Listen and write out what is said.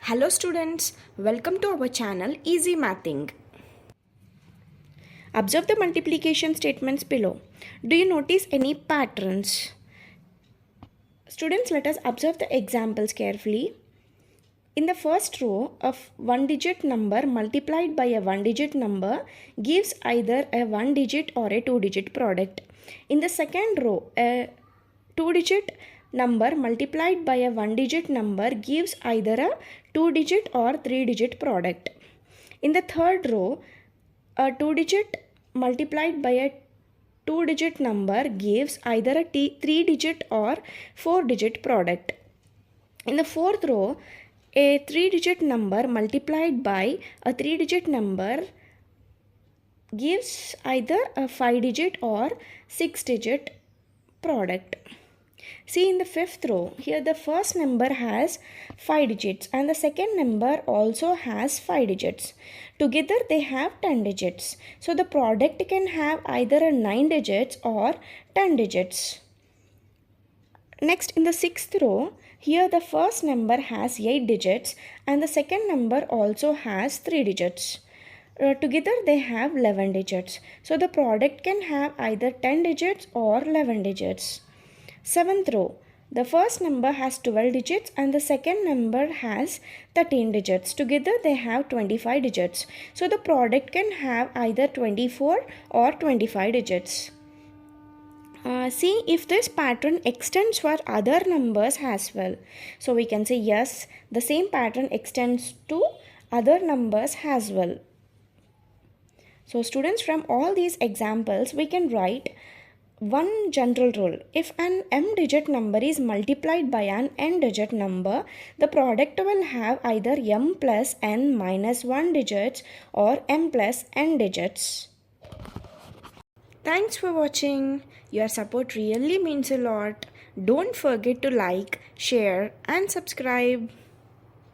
Hello students, welcome to our channel EasyMathEngg. Observe the multiplication statements below. Do you notice any patterns? Students, let us observe the examples carefully. In the first row, a one-digit number multiplied by a one-digit number gives either a one-digit or a two-digit product. In the second row, a two-digit number multiplied by a one-digit number gives either a two-digit or three-digit product. In the third row, a two-digit multiplied by a two-digit number gives either a three-digit or four-digit product. In the fourth row, a three-digit number multiplied by a three-digit number gives either a five-digit or six-digit product. See, in the fifth row, here the first number has 5 digits and the second number also has 5 digits. Together they have 10 digits. So the product can have either a 9 digits or 10 digits. Next, in the sixth row, here the first number has 8 digits and the second number also has 3 digits. Together they have 11 digits. So the product can have either 10 digits or 11 digits. Seventh row, the first number has 12 digits and the second number has 13 digits. Together they have 25 digits. So the product can have either 24 or 25 digits. See if this pattern extends for other numbers as well. So we can say yes, the same pattern extends to other numbers as well. So students, from all these examples we can write one general rule. If an m-digit number is multiplied by an n-digit number, the product will have either m plus n minus 1 digits or m plus n digits. Thanks for watching. Your support really means a lot. Don't forget to like, share and subscribe.